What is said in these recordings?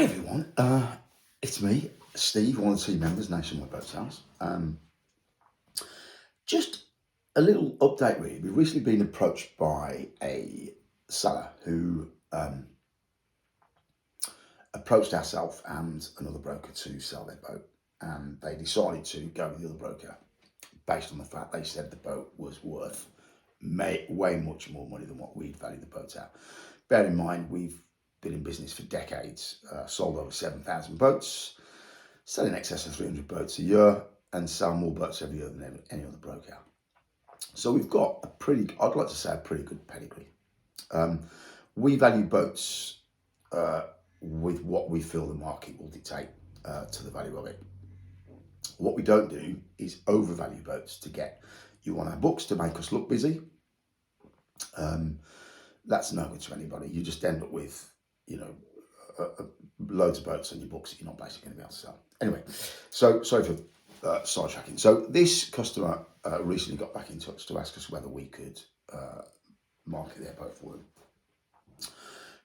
Hi everyone, it's me, Steve, one of the team members, Nationwide Boat Sales. Just a little update really. We've recently been approached by a seller who approached ourselves and another broker to sell their boat, and they decided to go with the other broker based on the fact they said the boat was worth way much more money than what we'd valued the boat at. Bear in mind, we've been in business for decades, sold over 7,000 boats, sell in excess of 300 boats a year, and sell more boats every year than any other broker. So we've got I'd like to say a pretty good pedigree. We value boats with what we feel the market will dictate to the value of it. What we don't do is overvalue boats to get you on our books to make us look busy. That's no good to anybody. You just end up with, loads of boats on your books that you're not basically going to be able to sell. Anyway, so sorry for sidetracking. So this customer recently got back in touch to ask us whether we could market their boat for them,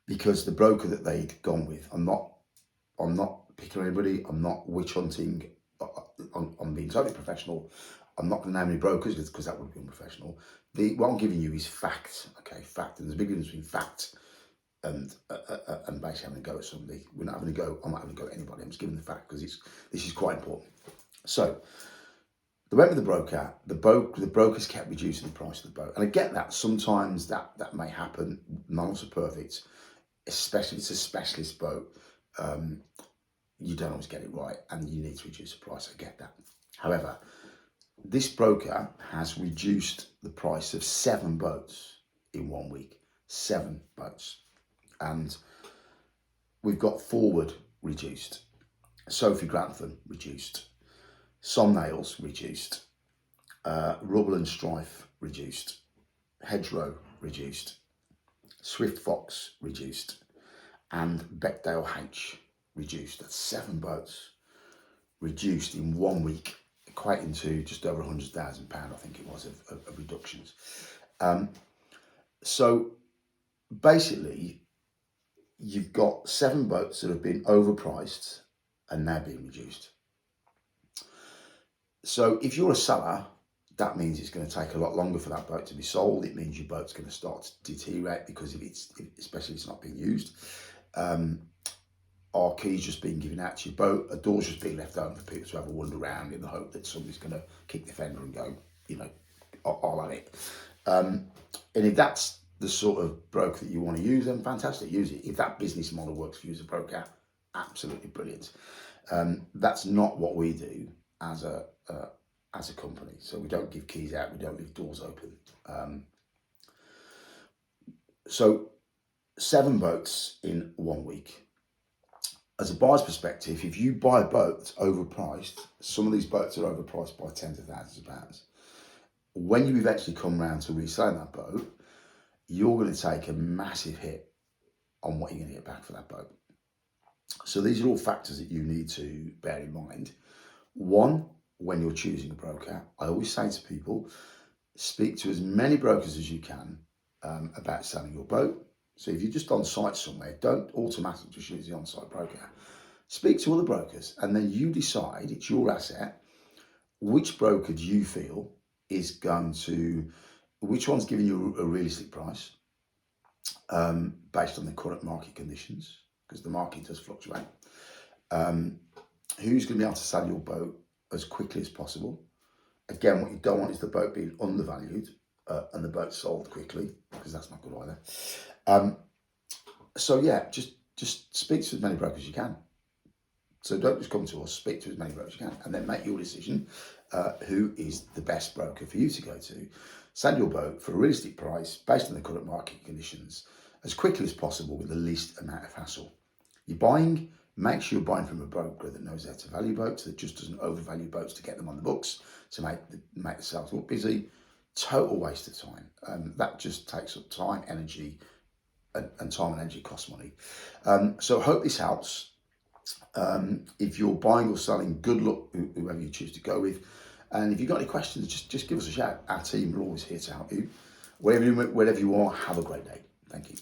because the broker that they'd gone with, I'm not picking anybody, I'm not witch hunting, I'm being totally professional. I'm not going to name any brokers because that would be unprofessional. What I'm giving you is fact, okay? Fact, and there's a big difference between fact and basically having a go at somebody. We're not having a go. I'm not having a go at anybody. I'm just giving the fact because this is quite important. So they went with the broker. The brokers kept reducing the price of the boat, and I get that. Sometimes that may happen. None of us are perfect, especially if it's a specialist boat. You don't always get it right, and you need to reduce the price. I get that. However, this broker has reduced the price of 7 boats in 1 week. 7 boats. And we've got Forward reduced, Sophie Grantham reduced, Somnails reduced, Rubble and Strife reduced, Hedgerow reduced, Swift Fox reduced, and Beckdale H reduced. That's 7 boats reduced in 1 week, equating to just over £100,000, I think it was, of reductions. So basically, you've got 7 boats that have been overpriced and now being reduced. So if you're a seller, that means it's going to take a lot longer for that boat to be sold. It means your boat's going to start to deteriorate because especially if it's not being used. Our keys just being given out to your boat, a door's just being left open for people to have a wander around in the hope that somebody's going to kick the fender and go, I'll have it. And if that's the sort of broker that you want to use, then fantastic, use it. If that business model works for you as a broker, absolutely brilliant. That's not what we do as a company. So we don't give keys out, we don't leave doors open. So 7 boats in 1 week. As a buyer's perspective, if you buy a boat that's overpriced, some of these boats are overpriced by tens of thousands of pounds. When you eventually come round to reselling that boat, you're going to take a massive hit on what you're going to get back for that boat. So these are all factors that you need to bear in mind. One, when you're choosing a broker, I always say to people, speak to as many brokers as you can about selling your boat. So if you're just on site somewhere, don't automatically just use the on-site broker. Speak to other brokers, and then you decide, it's your asset, which broker do you feel is which one's giving you a realistic price based on the current market conditions, because the market does fluctuate. Who's going to be able to sell your boat as quickly as possible? Again, what you don't want is the boat being undervalued and the boat sold quickly, because that's not good either. So yeah, just speak to as many brokers as you can. So don't just come to us, speak to as many brokers as you can, and then make your decision who is the best broker for you to go to. Sell your boat for a realistic price based on the current market conditions as quickly as possible with the least amount of hassle. You're buying, make sure you're buying from a broker that knows how to value boats, that just doesn't overvalue boats to get them on the books, to make the sales look busy. Total waste of time. That just takes up time, energy, and time and energy costs money. So I hope this helps. If you're buying or selling, good luck whoever you choose to go with. And if you've got any questions, just give us a shout. Our team are always here to help you. Wherever you are, have a great day. Thank you.